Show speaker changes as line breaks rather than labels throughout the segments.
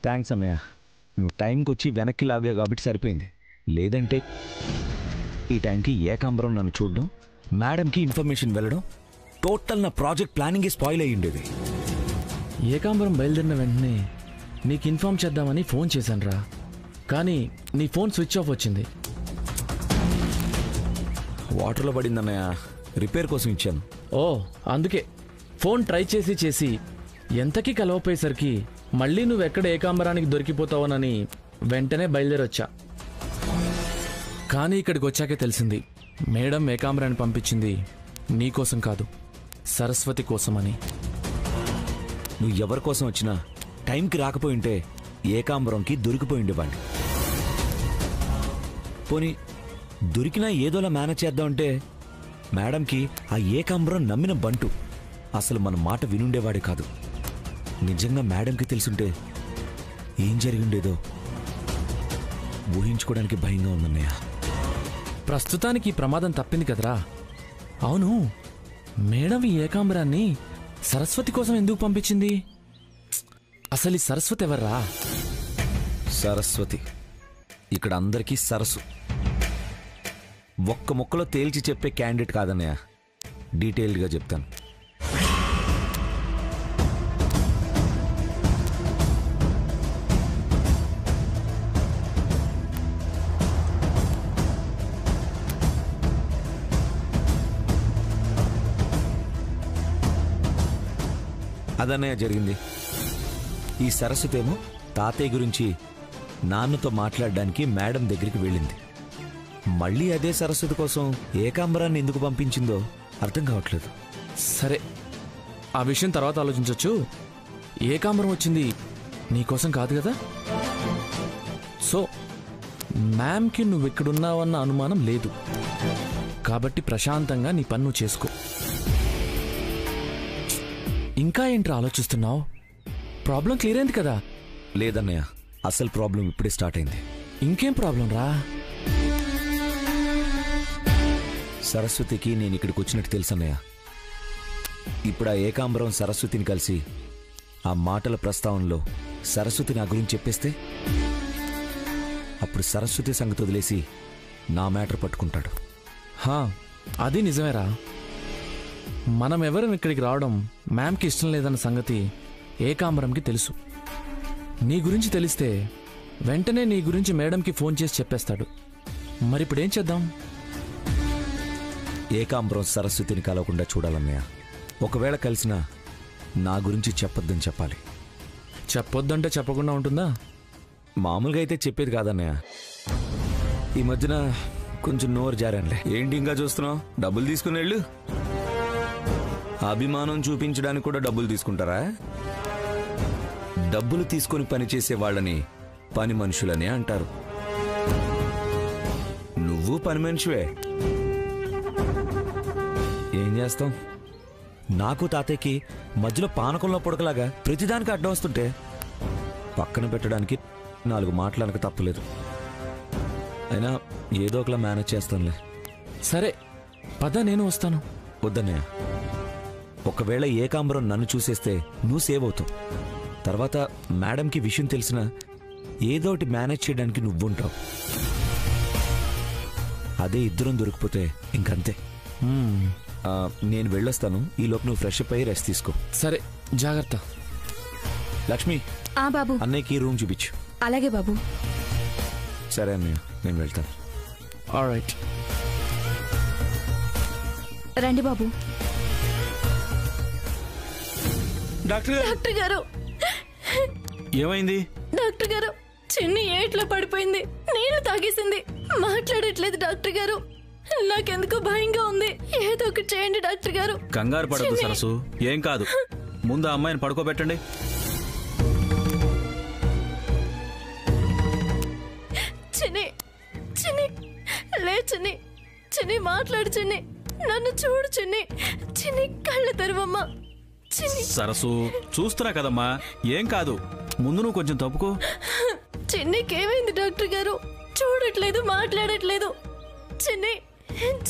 Thanks అన్నయ్య, నువ్వు టైంకి వచ్చి వెనక్కి లాగా కాబట్టి సరిపోయింది. లేదంటే ఈ టైంకి ఏకాంబరం నన్ను చూడడం, మేడంకి ఇన్ఫర్మేషన్ వెళ్ళడం, టోటల్ నా ప్రాజెక్ట్ ప్లానింగే స్పాయిల్ అయ్యి ఉండేది.
ఏకాంబరం బయలుదేరిన వెంటనే నీకు ఇన్ఫార్మ్ చేద్దామని ఫోన్ చేశాను రా, కానీ నీ ఫోన్ స్విచ్ ఆఫ్ వచ్చింది.
వాటర్లో పడిందన్నయ్య, రిపేర్ కోసం ఇచ్చాను.
ఓ అందుకే ఫోన్ ట్రై చేసి ఎంతకీ కలవపోయేసరికి మళ్ళీ నువ్వెక్కడ ఏకాంబరానికి దొరికిపోతావోనని వెంటనే బయలుదేరొచ్చా. కానీ ఇక్కడికి వచ్చాకే తెలిసింది మేడం ఏకాంబరాన్ని పంపించింది నీకోసం కాదు, సరస్వతి కోసమని.
నువ్వు ఎవరి కోసం వచ్చినా టైంకి రాకపోయింటే ఏకాంబరంకి దొరికిపోయిండేవాడిని. పోనీ దొరికినా ఏదోలా మేనేజ్ చేద్దామంటే మేడంకి ఆ ఏకాంబరం నమ్మిన బంటు అసలు మన మాట వినుండేవాడే కాదు. నిజంగా మేడంకి తెలుసుంటే ఏం జరిగిండేదో ఊహించుకోవడానికి భయంగా ఉందన్నయ్య.
ప్రస్తుతానికి ప్రమాదం తప్పింది కదరా. అవును, మేడం ఈ ఏకాంబరాన్ని సరస్వతి కోసం ఎందుకు పంపించింది? అసలు ఈ సరస్వతి ఎవర్రా?
సరస్వతి ఇక్కడ అందరికీ సరస్సు. ఒక్క ముక్కలో తేల్చి చెప్పే క్యాండిడేట్ కాదన్నయ్య, డీటెయిల్డ్గా చెప్తాను. అదన్నయ్య జరిగింది. ఈ సరస్వతేమో తాతయ్య గురించి నాన్నతో మాట్లాడడానికి మేడం దగ్గరికి వెళ్ళింది. మళ్ళీ అదే సరస్వతి కోసం ఏకాంబరాన్ని ఎందుకు పంపించిందో అర్థం కావట్లేదు.
సరే, ఆ విషయం తర్వాత ఆలోచించవచ్చు. ఏకాంబరం వచ్చింది నీకోసం కాదు కదా. సో మ్యామ్కి నువ్వు ఇక్కడున్నావన్న అనుమానం లేదు కాబట్టి ప్రశాంతంగా నీ పన్ను చేసుకో. ఇంకా ఏంట్రా ఆలోచిస్తున్నావు? ప్రాబ్లం క్లియర్ అయింది కదా?
లేదన్నయ్య, అసలు ప్రాబ్లం ఇప్పుడే స్టార్ట్ అయింది.
ఇంకేం ప్రాబ్లం రా?
సరస్వతికి నేను ఇక్కడికి వచ్చినట్టు తెలుసన్నయ్య. ఇప్పుడు ఆ ఏకాంబరం సరస్వతిని కలిసి ఆ మాటల ప్రస్తావనలో సరస్వతి నా గురించి చెప్పేస్తే అప్పుడు సరస్వతి సంగతి వదిలేసి నా మ్యాటర్ పట్టుకుంటాడు.
అది నిజమేరా. మనం ఎవరం ఇక్కడికి రావడం మ్యామ్కి ఇష్టం లేదన్న సంగతి ఏకాంబరంకి తెలుసు. నీ గురించి తెలిస్తే వెంటనే నీ గురించి మేడంకి ఫోన్ చేసి చెప్పేస్తాడు. మరిప్పుడేం చేద్దాం?
ఏకాంబరం సరస్వతిని కలవకుండా చూడాలన్నయ్య. ఒకవేళ కలిసినా నా గురించి చెప్పొద్దని చెప్పాలి.
చెప్పొద్దంటే చెప్పకుండా ఉంటుందా?
మామూలుగా అయితే చెప్పేది కాదన్నయ్య. ఈ మధ్యన కొంచెం నోరు జారానులే. ఏంటి ఇంకా చూస్తున్నావు? డబ్బులు తీసుకుని వెళ్ళు. అభిమానం చూపించడానికి కూడా డబ్బులు తీసుకుంటారా? డబ్బులు తీసుకొని పనిచేసే వాళ్ళని పని మనుషులని అంటారు. నువ్వు పని మనిషివే. ఏం చేస్తాం? నాకు తాతయ్యకి మధ్యలో పానకంలో పొడకలాగా ప్రతిదానికి అడ్డం వస్తుంటే పక్కన పెట్టడానికి 4 మాటలనక తప్పలేదు. అయినా ఏదో ఒకలా మేనేజ్ చేస్తానులే.
సరే పద, నేను వస్తాను.
వద్దన్నయ్య, ఒకవేళ ఏకాంబరం నన్ను చూసేస్తే నువ్వు సేవ్ అవుతావు. తర్వాత మేడంకి విషయం తెలిసినా ఏదోటి మేనేజ్ చేయడానికి నువ్వుంటావు. అదే ఇద్దరం దొరికిపోతే ఇంకంతే. నేను వెళ్ళొస్తాను. ఈలోపు నువ్వు ఫ్రెష్ అప్ అయ్యి రెస్ట్ తీసుకో.
సరే, జాగ్రత్త.
లక్ష్మి,
బాబు
అన్నయ్యకి రూమ్ చూపించు.
అలాగే బాబు.
సరే అన్నయ్య, నేను వెళ్తాను.
ఆల్రైట్,
రండి బాబు.
డాక్టర్ గారు,
ఏమైంది?
డాక్టర్ గారు, చిన్ని ఏట్లో పడిపోయింది, నేను తాగేసింది, మాట్లాడట్లేదు డాక్టర్ గారు. నాకెందుకో భయంగా ఉంది. ఏదో ఒకటి చేయండి డాక్టర్ గారు.
కంగారు పడద్దు సరసు, ఏం కాదు. ముందు ఆ అమ్మాయిని పడుకోబెట్టండి.
చిన్ని, చిన్ని, లే చిన్ని, చిన్ని మాట్లాడు చిన్ని, నన్ను చూడు చిన్ని, చిన్ని కళ్ళు తెరవమ్మా.
సరసు, చూస్తున్నా కదమ్మా, ఏం కాదు. ముందు నువ్వు కొంచెం తప్పుకో.
చిన్నికేమైంది డాక్టర్ గారు? చూడట్లేదు, మాట్లాడట్లేదు. చిన్ని,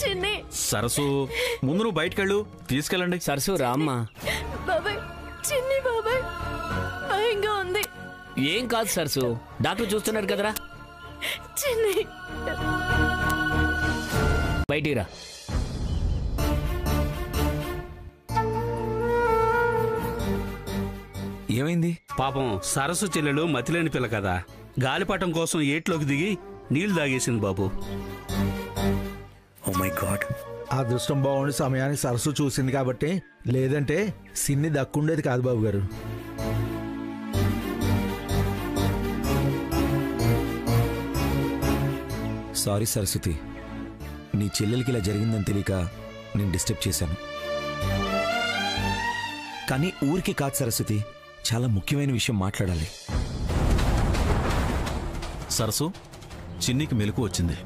చిన్ని.
సరసు, ముందు నువ్వు బయటకెళ్ళు. తీసుకెళ్ళండి.
సరసు రామ్మా.
బాబాయ్, చిన్ని బాబాయ్, భయంగా ఉంది.
ఏం కాదు సరసు, డాక్టర్ చూస్తున్నారు కదరా.
చిన్ని
బయటికి రా.
ఏమైంది?
పాపం సరస్సు చెల్లెలు మతిలేని పిల్ల కదా, గాలిపటం కోసం ఏట్లోకి దిగి నీళ్లు తాగేసింది బాబు.
Oh my God.
అదృష్టం బాగుండి సమయానికి సరస్సు చూసింది కాబట్టి, లేదంటే సిన్ని దక్కుండేది కాదు బాబు గారు.
సారీ సరస్వతి, నీ చెల్లెలకి ఇలా జరిగిందని తెలియక నేను డిస్టర్బ్ చేశాను. కానీ ఊరికే కాదు సరస్వతి, చాలా ముఖ్యమైన విషయం మాట్లాడాలి.
సరస్సు, చిన్నికి మెలకు వచ్చింది.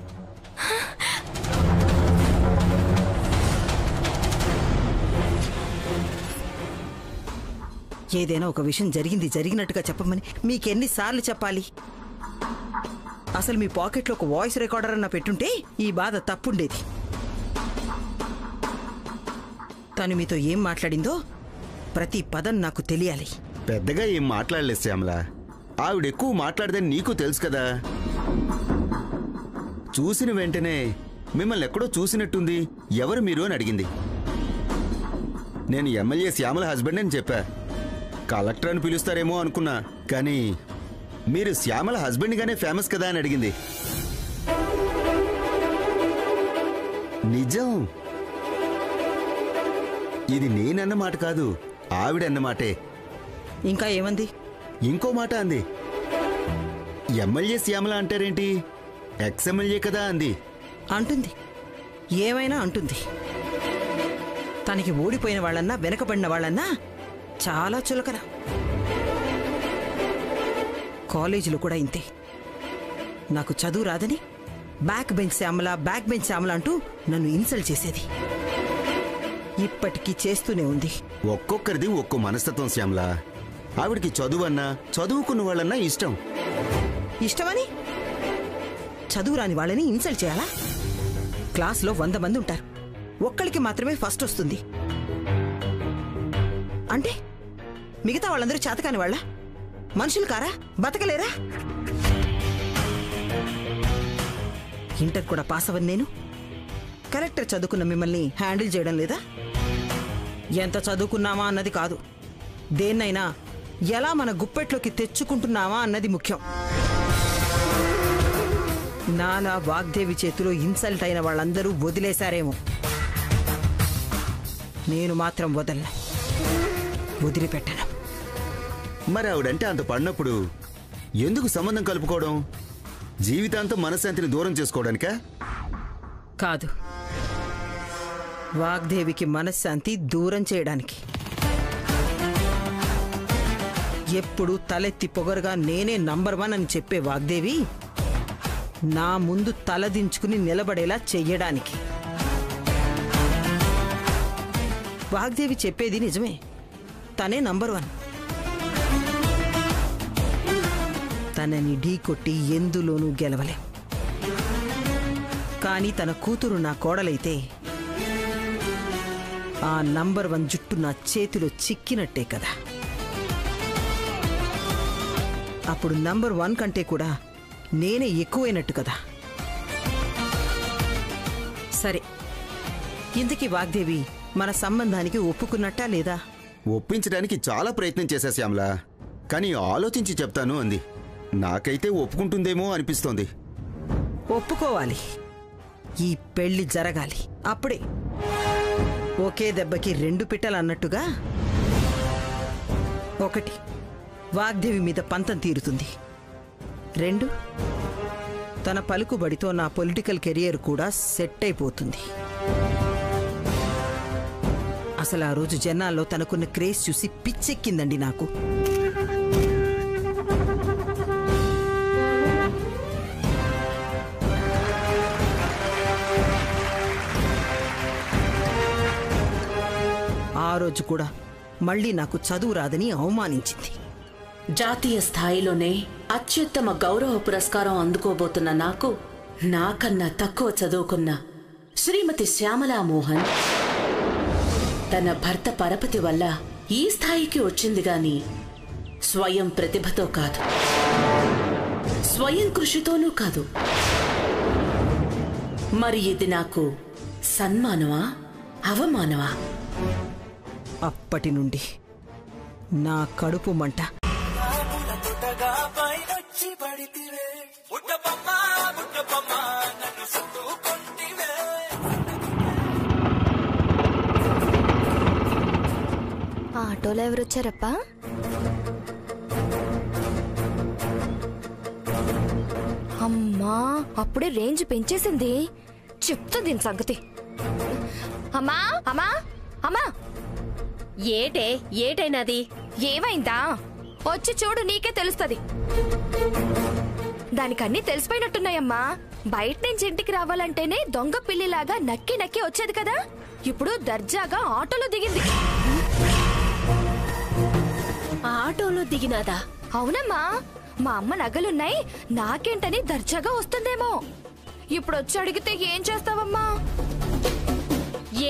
ఏదైనా ఒక విషయం జరిగినట్టుగా చెప్పమని మీకెన్నిసార్లు చెప్పాలి? అసలు మీ పాకెట్లో ఒక వాయిస్ రికార్డర్ అన్న పెట్టుంటే ఈ బాధ తప్పుండేది. తను మీతో ఏం మాట్లాడిందో ప్రతి పదం నాకు తెలియాలి.
పెద్దగా ఏం మాట్లాడలేదు శ్యామల. ఆవిడెక్కువ మాట్లాడదని నీకు తెలుసు కదా. చూసిన వెంటనే మిమ్మల్ని ఎక్కడో చూసినట్టుంది, ఎవరు మీరు అని అడిగింది. నేను ఎమ్మెల్యే శ్యామల హస్బెండ్ అని చెప్పా. కలెక్టర్ అని పిలుస్తారేమో అనుకున్నా, కానీ మీరు శ్యామల హస్బెండ్గానే ఫేమస్ కదా అని అడిగింది. నిజం, ఇది నేనన్న మాట కాదు, ఆవిడన్నమాటే.
ఇంకా ఏమంది?
ఇంకో మాట అంది. ఎమ్మెల్యే శ్యామల అంటారేంటి, ఎక్స్ఎమ్మెల్యే కదా అంది.
అంటుంది, ఏమైనా అంటుంది. తనకి ఓడిపోయిన వాళ్ళన్నా వెనకబడిన వాళ్ళన్నా చాలా చులకన. కాలేజీలో కూడా ఇంతే. నాకు చదువు రాదని బ్యాక్ బెంచ్ శ్యామల అంటూ నన్ను ఇన్సల్ట్ చేసేది. ఇప్పటికీ చేస్తూనే ఉంది.
ఒక్కొక్కరిది ఒక్కో మనస్తత్వం శ్యామల. ఆవిడికి చదువన్నా చదువుకున్న వాళ్ళన్నా ఇష్టం.
ఇష్టమని చదువు రాని వాళ్ళని ఇన్సల్ట్ చేయాలా? క్లాస్లో 100 మంది ఉంటారు, ఒక్కడికి మాత్రమే ఫస్ట్ వస్తుంది అంటే మిగతా వాళ్ళందరూ చేతకాని వాళ్ళ? మనుషులు కారా? బతకలేరా? ఇంటర్ కూడా పాస్ అవ్వను నేను. కరెక్టర్ చదువుకున్న మిమ్మల్ని హ్యాండిల్ చేయడం లేదా? ఎంత చదువుకున్నామా అన్నది కాదు, దేన్నైనా ఎలా మన గుప్పెట్లోకి తెచ్చుకుంటున్నామా అన్నది ముఖ్యం. నాలా వాగ్దేవి చేతిలో ఇన్సల్ట్ అయిన వాళ్ళందరూ వదిలేశారేమో, నేను మాత్రం వదిలిపెట్టను.
మరి ఆవిడంటే అంత పడినప్పుడు ఎందుకు సంబంధం కలుపుకోవడం? జీవితాంతం మనశ్శాంతిని దూరం చేసుకోవడానికా?
కాదు, వాగ్దేవికి మనశ్శాంతి దూరం చేయడానికి. ఎప్పుడు తలెత్తి పొగరుగా నేనే నంబర్ 1 అని చెప్పే వాగ్దేవి నా ముందు తలదించుకుని నిలబడేలా చెయ్యడానికి. వాగ్దేవి చెప్పేది నిజమే, తనే నంబర్ 1. తనని ఢీ కొట్టి ఎందులోనూ గెలవలేం. కానీ తన కూతురు నా కోడలైతే ఆ నంబర్ 1 జుట్టు నా చేతిలో చిక్కినట్టే కదా. అప్పుడు నంబర్ 1 కంటే కూడా నేనే ఎక్కువైనట్టు కదా. సరే, ఇంతకీ వాగ్దేవి మన సంబంధానికి ఒప్పుకున్నట్టా లేదా?
ఒప్పించడానికి చాలా ప్రయత్నం చేశా శ్యామల, కానీ ఆలోచించి చెప్తాను అంది. నాకైతే ఒప్పుకుంటుందేమో అనిపిస్తోంది.
ఒప్పుకోవాలి, ఈ పెళ్లి జరగాలి. అప్పుడే ఒకే దెబ్బకి 2 పిట్టలు అన్నట్టుగా 1 వాగ్దేవి మీద పంతం తీరుతుంది, 2 తన పలుకుబడితో నా పొలిటికల్ కెరియర్ కూడా సెట్ అయిపోతుంది. అసలు ఆ రోజు జనాల్లో తనకున్న క్రేజ్ చూసి పిచ్చెక్కిందండి నాకు. ఆ రోజు కూడా మళ్ళీ నాకు చదువు రాదని అవమానించింది.
జాతీయ స్థాయిలోనే అత్యుత్తమ గౌరవ పురస్కారం అందుకోబోతున్న నాకు నాకన్నా తక్కువ చదువుకున్న శ్రీమతి శ్యామలా మోహన్ తన భర్త పరపతి వల్ల ఈ స్థాయికి వచ్చింది గాని స్వయం ప్రతిభతో కాదు, స్వయం కృషితోనూ కాదు. మరి ఇది నాకు సన్మానమా, అవమానమా?
అప్పటి నుండి నా కడుపు మంట.
ఆటోలో ఎవరొచ్చారప్పా? అమ్మా, అప్పుడే రేంజ్ పెంచేసింది. చెప్తా దీని సంగతి. అమ్మా అమ్మా అమ్మా,
ఏటైనది?
ఏమైందా? వచ్చి చూడు, నీకే తెలుస్తుంది. దానికన్నీ తెలిసిపోయినట్టున్నాయమ్మా. బయట నుంచి ఇంటికి రావాలంటేనే దొంగ పిల్లిలాగా నక్కి నక్కి వచ్చేది కదా, ఇప్పుడు దర్జాగా ఆటోలో దిగింది.
ఆటోలో దిగినాదా?
అవునమ్మా, మా అమ్మ నగలున్నాయి, నాకేంటని దర్జాగా వస్తుందేమో. ఇప్పుడు వచ్చి అడిగితే ఏం చేస్తావమ్మా?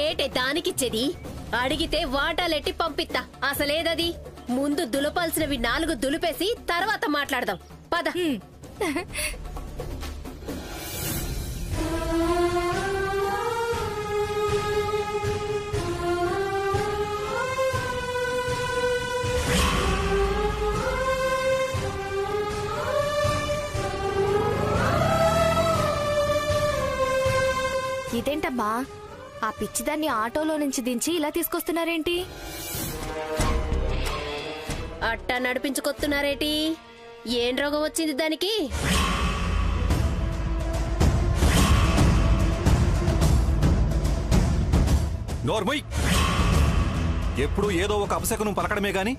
ఏటే దానికిచ్చేది? అడిగితే వాటాలెట్టి పంపిస్తా. అసలేదది? ముందు దులపాల్సినవి 4 దులిపేసి తర్వాత మాట్లాడదాం. పద.
ఇదేంటమ్మా, ఆ పిచ్చిదాన్ని ఆటోలో నుంచి దించి ఇలా తీసుకొస్తున్నారేంటి?
అట్టా నడిపించుకొస్తున్నారేటి? ఏం రోగం వచ్చింది దానికి?
నోర్మయ్, ఎప్పుడు ఏదో ఒక అపశకునం పలకడమే గాని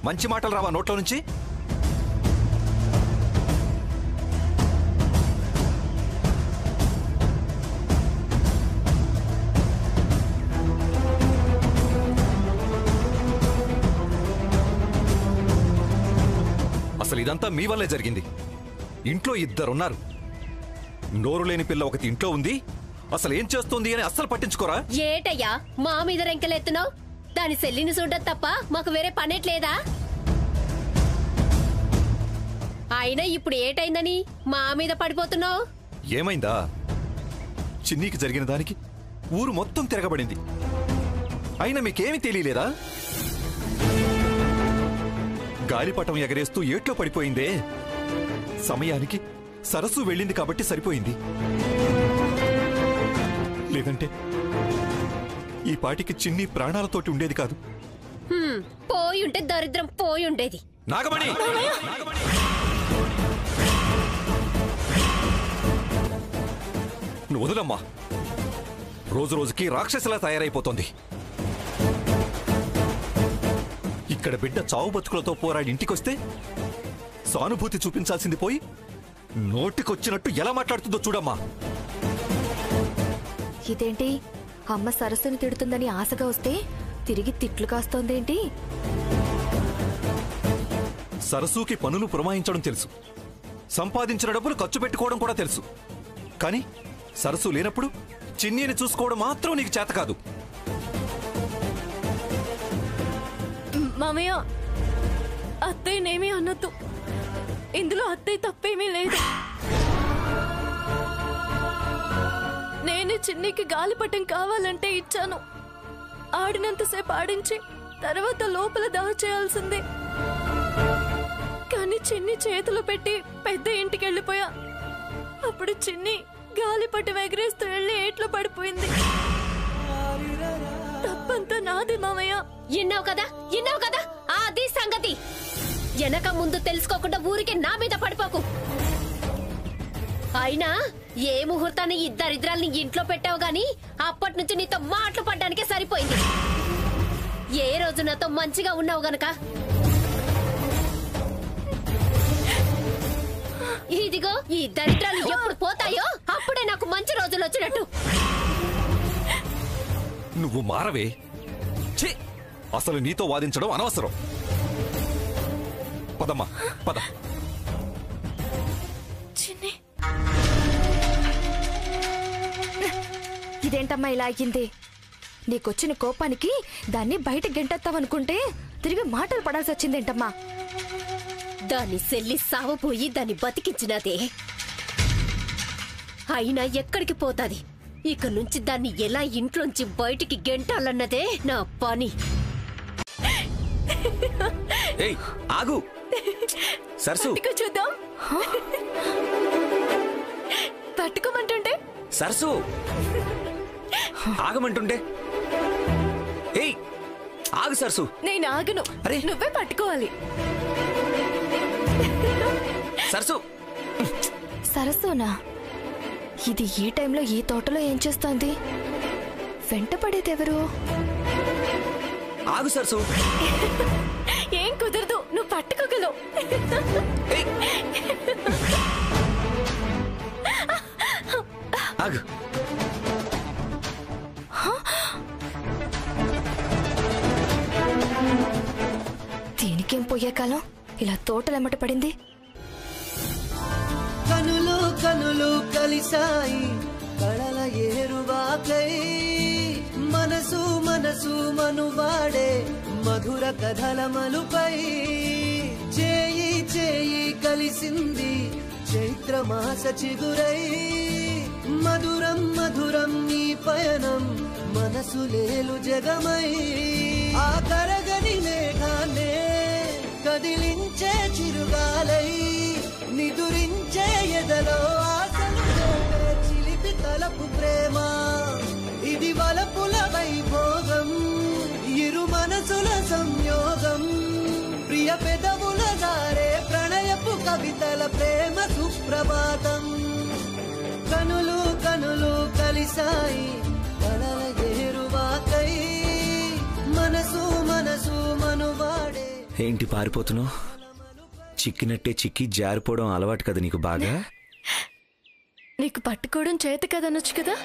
మంచి మాటలు రావా నోట్లో నుంచి? అసలు ఇదంతా మీ వల్లే జరిగింది. ఇంట్లో 2 ఉన్నారు. నోరు లేని పిల్ల ఒకటి ఇంట్లో ఉంది. అసలు ఏం చేస్తుంది అని అస్సలు పట్టించుకోరా?
ఏటయ్యా మా మీద రెంకెలెత్తున్నావు? దాని సెల్లిని చూడడం తప్ప మాకు వేరే పనేట్లేదా? అయినా ఇప్పుడు ఏటైందని మా మీద పడిపోతున్నావు?
ఏమైందా? చిన్నీకి జరిగిన దానికి ఊరు మొత్తం తిరగబడింది. అయినా మీకేమీ తెలియలేదా? గాలిపటం ఎగరేస్తూ ఏట్లో పడిపోయిందే. సమయానికి సరస్సు వెళ్ళింది కాబట్టి సరిపోయింది. లేదంటే ఈ పాటికి చిన్ని ప్రాణాలతోటి ఉండేది కాదు.
పోయుంటే దరిద్రం పోయుండేది.
నాగమణి, నువ్వు వదులమ్మా. రోజు రోజుకి రాక్షసులా తయారైపోతోంది. ఇక్కడ బిడ్డ చావు బతుకులతో పోరాడి ఇంటికొస్తే సానుభూతి చూపించాల్సింది పోయి నోటికొచ్చినట్టు ఎలా మాట్లాడుతుందో చూడమ్మా.
ఇదేంటి, అమ్మ సరస్సుని తిడుతుందని ఆశగా వస్తే తిరిగి తిట్లు కాస్తోందేంటి?
సరస్సుకి పనులు పురమాయించడం తెలుసు, సంపాదించిన డబ్బులు ఖర్చు పెట్టుకోవడం కూడా తెలుసు. కానీ సరస్సు లేనప్పుడు చిన్నీని చూసుకోవడం మాత్రం నీకు చేత కాదు.
మామయ్య, అత్తయ్యనేమీ అనొద్దు. ఇందులో అత్తయ్య తప్పేమీ లేదు. నేనే చిన్నికి గాలిపటం కావాలంటే ఇచ్చాను. ఆడినంతసేపు ఆడించి తర్వాత లోపల దాచేయాల్సిందే. కానీ చిన్ని చేతులు పెట్టి పెద్ద ఇంటికి వెళ్ళిపోయా. అప్పుడు చిన్ని గాలిపటం ఎగరేస్తూ వెళ్ళి ఏట్లో పడిపోయింది. తప్పంతా నాది మామయ్య. విన్నావు కదా అది సంగతి. వెనక ముందు తెలుసుకోకుండా ఊరికే నా మీద పడిపోకు. అయినా ఏ ముహూర్తాన్ని 2 దరిద్రాల్ని ఇంట్లో పెట్టావు గాని అప్పటి నుంచి నీతో మాటలు పడ్డానికే సరిపోయింది. ఏ రోజు నాతో మంచిగా ఉన్నావు గనక. ఇదిగో ఈ దరిద్రాలు ఎప్పుడు పోతాయో అప్పుడే నాకు మంచి రోజులు వచ్చినట్టు.
నువ్వు మారవే. ఛీ, అసలు నీతో వాదించడం అనవసరం. పదమ్మా, పద.
ఇదేంటమ్మా ఇలా అయ్యింది? నీకొచ్చిన కోపానికి దాన్ని బయట గెంటేస్తావనుకుంటే తిరిగి మాటలు పడాల్సి వచ్చిందేంటమ్మా?
దాని సెల్లి సావపోయి దాన్ని బతికించినదే. అయినా ఎక్కడికి పోతాది? ఇక నుంచి దాన్ని ఎలా ఇంట్లోంచి బయటికి గెంటాలన్నదే నా పని.
ఏయ్ ఆగు సరసు.
చూద్దాం. పట్టుకోమంటుంటే
సరసు ఆగమంటుంటే. ఏయ్ ఆగు సరసు.
నేను ఆగను.
అరే
నువ్వే పట్టుకోవాలి.
సరసు.
సరస్సునా? ఇది ఈ టైంలో ఈ తోటలో ఏం చేస్తోంది? వెంట పడేదెవరు?
ఆగు సరసు.
ఏం కుదరదు, నువ్వు పట్టుకోగలవు.
ఆగు.
దీనికేం పోయే కాలం ఇలా తోటలెమ్మట పడింది.
కనులు కనులు కలిసాయి కళల ఏరువాకై, మనసు మనసు మనువాడే మధుర కథల మలుపై. చేయి చేయి కలిసింది చైత్రమాస చిగురై, మధురం మధురం నీ పయనం మనసు లేలు జగమై. ఆ కరగని మేఘాన్నే కదిలించే చిరుగాలై, నిదురించే ఎదలో ఆశలు చిలిపి తలపు ప్రేమ. ఇది వలపుల వైభోగం, ఇరు మనసుల సంయోగం. ప్రియ పెదవుల దారే ప్రణయపు కవితల ప్రేమ సుప్రభాతం. కనులు కనులు కలిసాయి కళల ఏరువాకై, మనసు మనసు మనువాడే.
ఏంటి పారిపోతున్నావు? చిక్కినట్టే చిక్కి జారిపోవడం అలవాటు కదా నీకు బాగా.
నీకు పట్టుకోవడం చేత కదనొచ్చు కదా.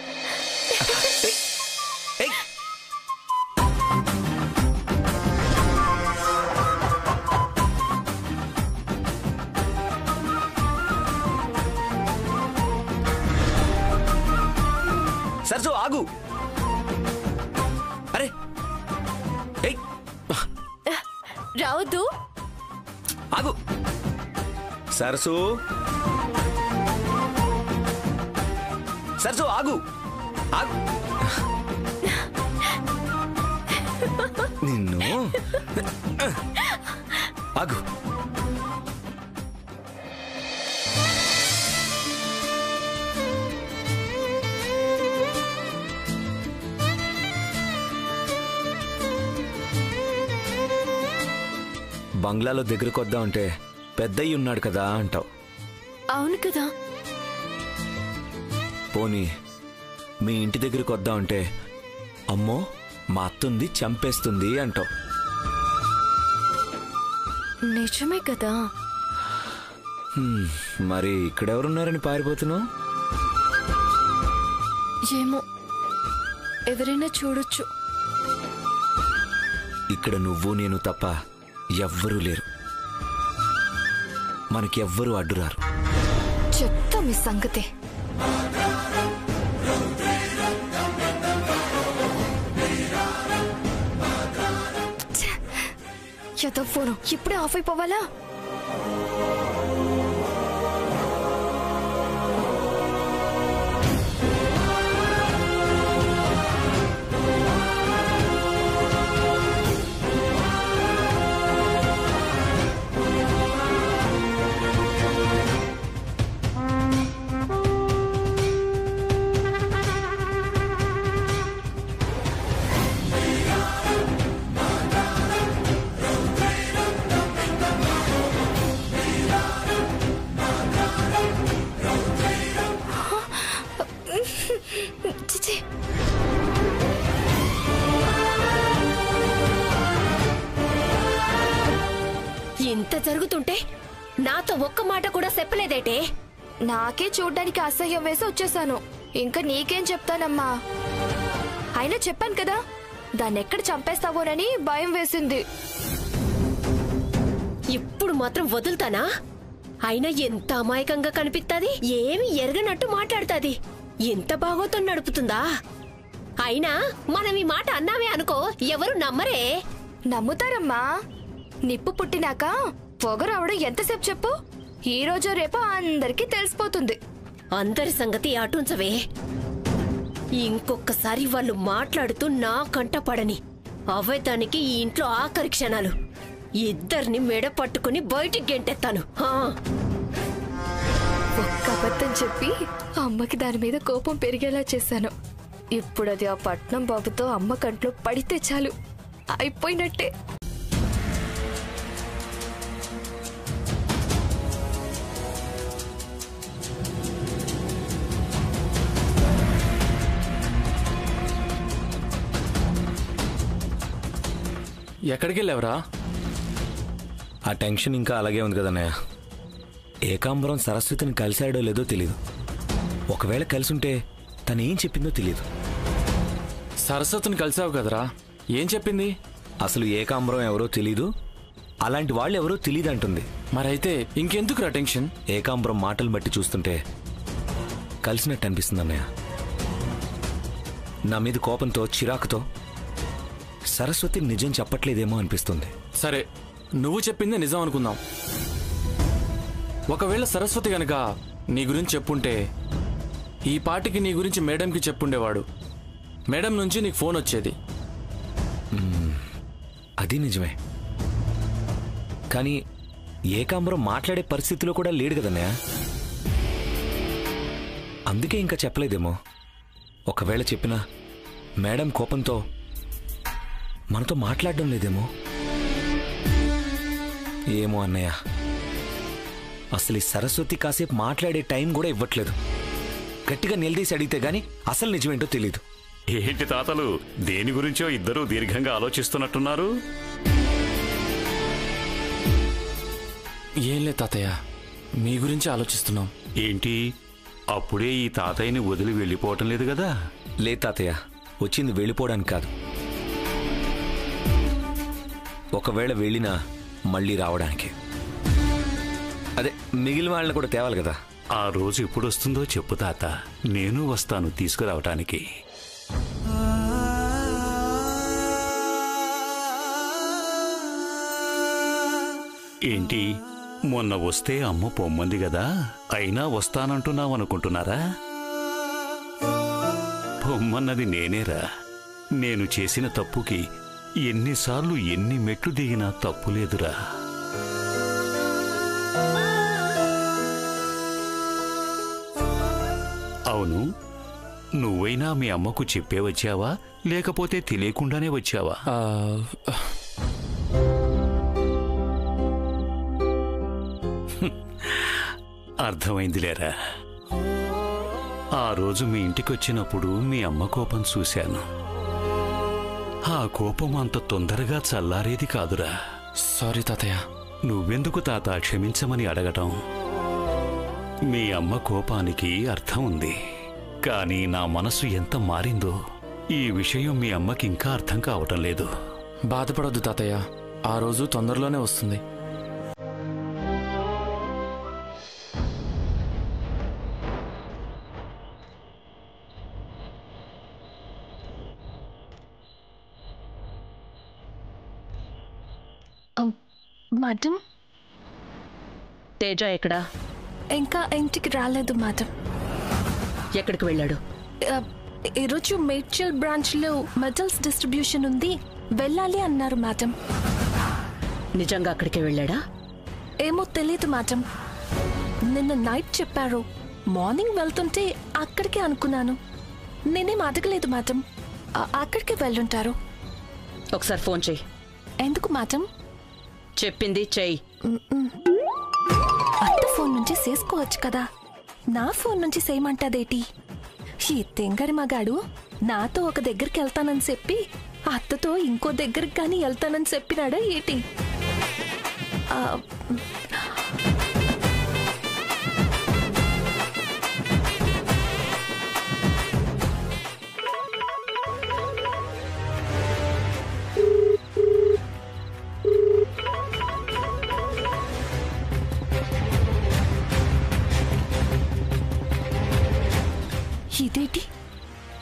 సరసు ఆగు. అరే
రావద్దు.
ఆగు సరసు. సరసు ఆగు. ఆగు. నిన్ను ఆగు. బంగ్లాలో దగ్గరకు వద్దాం అంటే పెద్దయ్య ఉన్నాడు కదా అంటావు.
అవును కదా.
పోనీ మీ ఇంటి దగ్గరకు వద్దాం అంటే అమ్మో మా అత్తుంది చంపేస్తుంది అంటావు.
నిజమే కదా.
మరి ఇక్కడెవరున్నారని పారిపోతున్నావు?
ఏమో, ఎవరైనా చూడొచ్చు.
ఇక్కడ నువ్వు నేను తప్ప ఎవ్వరూ లేరు. మనకి ఎవ్వరూ అడ్డురారు.
చెప్తా మీ సంగతి. ఫోను ఇప్పుడే ఆఫ్ అయిపోవాలా?
ఇంత జరుగుతుంటే నాతో ఒక్క మాట కూడా చెప్పలేదేటే?
నాకే చూడ్డానికి అసహ్యం వేసి వచ్చేసాను. ఇంకా నీకేం చెప్తానమ్మా. అయినా చెప్పాను కదా, దాన్ని ఎక్కడ చంపేస్తావోనని భయం వేసింది.
ఇప్పుడు మాత్రం వదులుతానా? అయినా ఎంత అమాయకంగా కనిపిస్తాది, ఏమి ఎరగనట్టు మాట్లాడుతాది, ఎంత బాగోతో నడుపుతుందా. అయినా మనం ఈ మాట అన్నామే అనుకో, ఎవరు నమ్మరే.
నమ్ముతారమ్మా. నిప్పు పుట్టినాక పొగరావడం ఎంతసేపు చెప్పు? ఈ రోజు రేపు అందరికీ తెలిసిపోతుంది.
అందరి సంగతి అటుంచవే. ఇంకొకసారి వాళ్ళు మాట్లాడుతూ నా కంట పడని అవే దానికి ఈ ఇంట్లో ఆఖరి క్షణాలు. ఇద్దరిని మెడ పట్టుకుని బయటికి గెంటెత్తాను.
ఒక్క అబద్ధం చెప్పి అమ్మకి దాని మీద కోపం పెరిగేలా చేశాను. ఇప్పుడు అది ఆ పట్నం బాబుతో అమ్మ కంట్లో పడితే చాలు, అయిపోయినట్టే.
ఎక్కడికి వెళ్ళావురా?
ఆ టెన్షన్ ఇంకా అలాగే ఉంది కదన్నయ్య. ఏకాంబరం సరస్వతిని కలిశాడో లేదో తెలీదు. ఒకవేళ కలిసుంటే తను ఏం చెప్పిందో తెలీదు.
సరస్వతిని కలిసావు కదరా, ఏం చెప్పింది?
అసలు ఏకాంబరం ఎవరో తెలీదు, అలాంటి వాళ్ళు ఎవరో తెలీదు అంటుంది.
మరైతే ఇంకెందుకురా టెన్షన్?
ఏకాంబరం మాటలు బట్టి చూస్తుంటే కలిసినట్టు అనిపిస్తుంది అన్నయ్య. నా మీద కోపంతో చిరాకుతో సరస్వతి నిజం చెప్పట్లేదేమో అనిపిస్తుంది.
సరే, నువ్వు చెప్పిందే నిజం అనుకుందాం. ఒకవేళ సరస్వతి గనక నీ గురించి చెప్పుంటే ఈ పాటికి నీ గురించి మేడంకి చెప్పుండేవాడు. మేడం నుంచి నీకు ఫోన్ వచ్చేది.
అది నిజమే, కానీ ఏకాంబరం మాట్లాడే పరిస్థితిలో కూడా లేడు కదన్నయ్య. అందుకే ఇంకా చెప్పలేదేమో. ఒకవేళ చెప్పినా మేడం కోపంతో మనతో మాట్లాడడం లేదేమో. ఏమో అన్నయ్య, అసలు ఈ సరస్వతి కాసేపు మాట్లాడే టైం కూడా ఇవ్వట్లేదు. గట్టిగా నిలదీసి అడిగితే గాని అసలు నిజమేంటో తెలీదు.
ఏంటి తాతలు, దేని గురించో ఇద్దరూ దీర్ఘంగా ఆలోచిస్తున్నట్టున్నారు?
ఏం లేదు తాతయ్య, మీ గురించి ఆలోచిస్తున్నాం.
ఏంటి, అప్పుడే ఈ తాతయ్యని వదిలి వెళ్ళిపోవటం లేదు కదా?
లేదు తాతయ్య, వచ్చింది వెళ్ళిపోవడానికి కాదు. ఒకవేళ వెళ్ళినా మళ్ళీ రావడానికి. అదే మిగిలిన వాళ్ళని కూడా తేవాలి కదా.
ఆ రోజు ఎప్పుడు వస్తుందో చెప్పు తాత, నేను వస్తాను తీసుకురావటానికి. ఏంటి, మొన్న వస్తే అమ్మ పొమ్మంది కదా, అయినా వస్తానంటున్నావనుకుంటున్నారా? పొమ్మన్నది నేనేరా. నేను చేసిన తప్పుకి ఎన్నిసార్లు ఎన్ని మెట్లు దిగినా తప్పులేదురా. అవును, నువ్వైనా మీ అమ్మకు చెప్పే వచ్చావా, లేకపోతే తెలియకుండానే వచ్చావా? అర్థమైందిలేరా. ఆ రోజు మీ ఇంటికొచ్చినప్పుడు మీ అమ్మ కోపం చూశాను. ఆ కోపం అంత తొందరగా చల్లారేది కాదురా.
సారీ తాతయ్య.
నువ్వెందుకు తాత క్షమించమని అడగటం? మీ అమ్మ కోపానికి అర్థం ఉంది, కానీ నా మనసు ఎంత మారిందో ఈ విషయం మీ అమ్మకి ఇంకా అర్థం కావటం లేదు.
బాధపడొద్దు తాతయ్య, ఆ రోజు తొందరలోనే వస్తుంది.
మేడం,
తేజ ఎక్కడా?
ఇంకా ఇంటికి రాలేదు మేడం.
ఎక్కడికి వెళ్ళాడు?
ఈరోజు మేడ్చల్ బ్రాంచ్ లో మెటల్స్ డిస్ట్రిబ్యూషన్ ఉంది, వెళ్ళాలి అన్నారు మేడం.
నిజంగా అక్కడికి వెళ్ళాడా?
ఏమో తెలీదు మేడం, నిన్న నైట్ చెప్పారు. మార్నింగ్ వెళ్తుంటే అక్కడికే అనుకున్నాను. నేనేం అడగలేదు మేడం, అక్కడికి వెళ్ళుంటారు.
ఒకసారి ఫోన్ చెయ్యి.
ఎందుకు మేడం?
చెప్పింది చెయ్యి.
అత్త ఫోన్ నుంచి చేసుకోవచ్చు కదా, నా ఫోన్ నుంచి చేయమంటదేటి? ఈ తెంగరి మగాడు నాతో ఒక దగ్గరికి వెళ్తానని చెప్పి అత్తతో ఇంకో దగ్గరికి కానీ వెళ్తానని చెప్పినాడా ఏటి? ఇదేటి,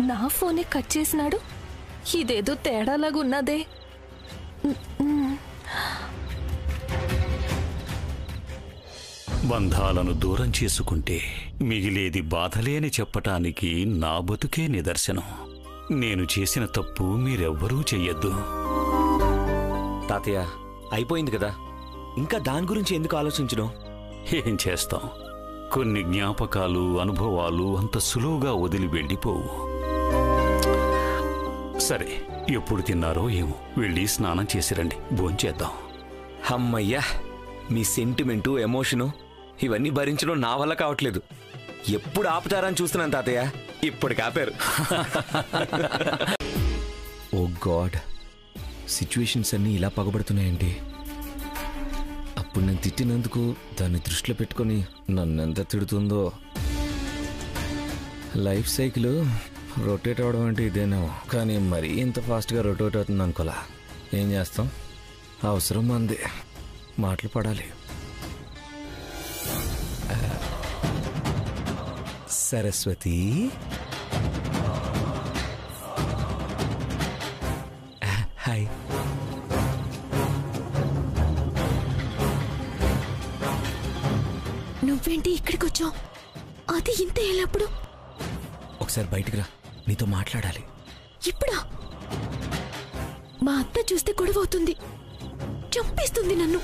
నా ఫోనే కట్ చేసినాడు. ఇదేదో తేడాలాగున్నదే.
బంధాలను దూరం చేసుకుంటే మిగిలేది బాధలేని చెప్పటానికి నా బతుకే నిదర్శనం. నేను చేసిన తప్పు మీరెవ్వరూ చెయ్యొద్దు.
తాతయ్య అయిపోయింది కదా, ఇంకా దాని గురించి ఎందుకు ఆలోచించడం?
ఏం చేస్తాం, కొన్ని జ్ఞాపకాలు అనుభవాలు అంత సులువుగా వదిలి వెళ్ళిపోవు. సరే, ఎప్పుడు తిన్నారో ఏమో, వెళ్ళి స్నానం చేసిరండి, భోంచేద్దాం.
అమ్మయ్యా, మీ సెంటిమెంటు ఎమోషను ఇవన్నీ భరించడం నా వల్ల కావట్లేదు. ఎప్పుడు ఆపుతారని చూస్తున్నాను తాతయ్య, ఇప్పటికి ఆపారు. ఓ గాడ్, సిచ్యువేషన్స్ అన్నీ ఇలా పగబడుతున్నాయండి. అప్పుడు నేను తిట్టినందుకు దాన్ని దృష్టిలో పెట్టుకొని నన్నెంత తిడుతుందో. లైఫ్ సైకిల్ రొటేట్ అవడం అంటే ఇదేనో, కానీ మరీ ఇంత ఫాస్ట్గా రొటేట్ అవుతుంది అనుకోలా. ఏం చేస్తాం, అవసరం మంది, మాటలు పడాలి. సరస్వతి, హాయ్.
నువ్వేంటి ఇక్కడికి వచ్చావు? అది ఇంత వెళ్ళప్పుడు
ఒకసారి బయటికి రా, నీతో మాట్లాడాలి.
ఇప్పుడా? మా అత్త చూస్తే గొడవ అవుతుంది, చంపేస్తుంది నన్ను.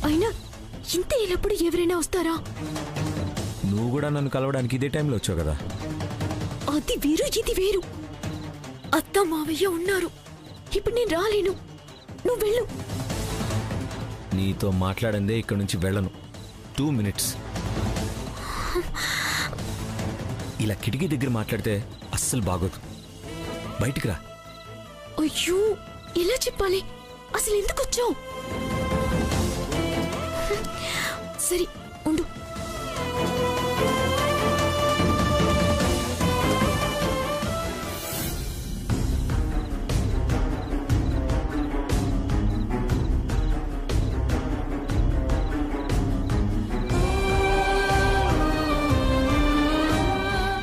అయినా ఇంత వెళ్ళప్పుడు ఎవరైనా వస్తారా?
నువ్వు కూడా నన్ను కలవడానికి ఇదే టైంలో వచ్చావు కదా.
అది వేరు, ఇది వేరు. అత్త మావయ్య ఉన్నారు, ఇప్పుడు నేను రాలేను, నువ్వు వెళ్ళు.
నీతో మాట్లాడందే ఇక్కడి నుంచి వెళ్ళను. 2 minutes. ఇలా కిటికీ దగ్గర మాట్లాడితే అస్సలు బాగోదు. బయటికి రా.
అయ్యో, ఎలా చెప్పాలి? అసలు ఎందుకు వచ్చావు? సరే ఉండు.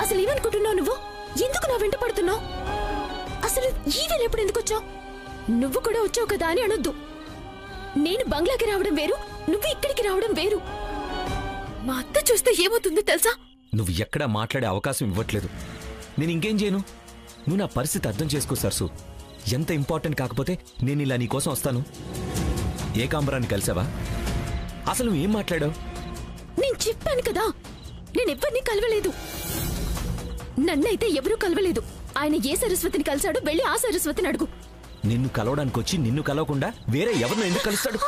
అసలు ఏమనుకుంటున్నావు నువ్వు? ఎందుకు నా వెంట పడుతున్నావు? అసలు ఈ వేళ ఎప్పుడు ఎందుకు వచ్చావు? నువ్వు కూడా వచ్చావు కదా అని అనొద్దు. నేను బంగ్లాకి రావడం వేరు, నువ్వు ఇక్కడికి రావడం వేరు. మా అత్త చూస్తే ఏమవుతుందో తెలుసా?
నువ్వు ఎక్కడా మాట్లాడే అవకాశం ఇవ్వట్లేదు. నేను ఇంకేం చేయను? నువ్వు నా పరిస్థితి అర్థం చేసుకో సరసు. ఎంత ఇంపార్టెంట్ కాకపోతే నేను ఇలా నీకోసం వస్తాను. ఏకాంబరాన్ని కలిసావా? అసలు నువ్వేం మాట్లాడావు?
నేను చెప్పాను కదా, నేనెవ్వరిని కలవలేదు. నన్నైతే ఎవరూ కలవలేదు. ఆయన ఏ సరస్వతిని కలిశాడో వెళ్ళి ఆ సరస్వతిని అడుగు.
నిన్ను కలవడానికి వచ్చి నిన్ను కలవకుండా వేరే ఎవరిని ఎందుకు కలుస్తాడు?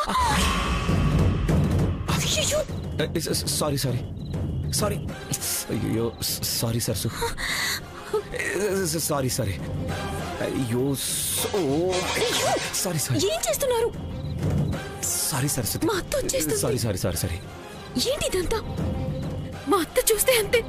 సారీ సారీ సారీ, అయ్యో సారీ సరసు, సారీ సారీ, అయ్యో సారీ సారీ.
ఏం చేస్తున్నారు?
సారీ సరస్వతి,
మా అత్త వచ్చేస్తుంది.
Sorry sorry sorry sorry.
ఏంటి ఇదంతా? మా అత్త చూస్తే అంతే.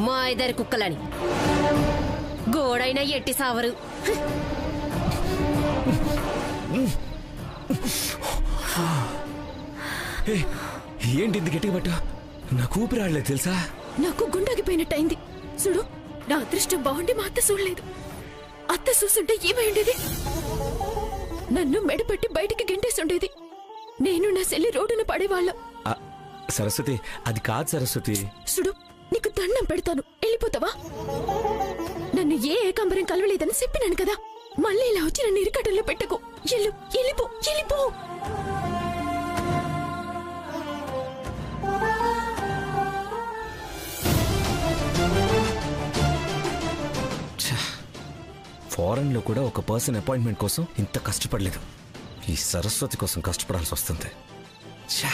మా ఇద్దరి కుక్కలని గోడైనా ఎట్టి సావరు.
ఏంటి ఇంత గట్టిగా పట్ట? నాకు ఊపిరాడలేదు తెలుసా?
నాకు గుండెగిపోయినట్టయింది.
చూడు, నా అదృష్టం బాగుండి మా అత్త చూడలేదు. అత్త చూసుంటే ఏమై ఉండేది? నన్ను మెడపట్టి బయటికి గెంటేసుండేది. నేను నా చెల్లి రోడ్డున పడేవాళ్ళం.
సరస్వతి, అది కాదు సరస్వతి.
చూడు, నీకు దండం పెడతాను, వెళ్ళిపోతావా? నన్ను ఏ ఏకాంబరం కలవలేదని చెప్పినాను కదా, మళ్ళీ ఇలా వచ్చి నన్ను ఇరుకటంలో పెట్టకు. వెళ్ళిపో.
ఫారెన్ లో కూడా ఒక పర్సన్ అపాయింట్మెంట్ కోసం ఇంత కష్టపడలేదు. ఈ సరస్వతి కోసం కష్టపడాల్సి వస్తుంది. ఛా!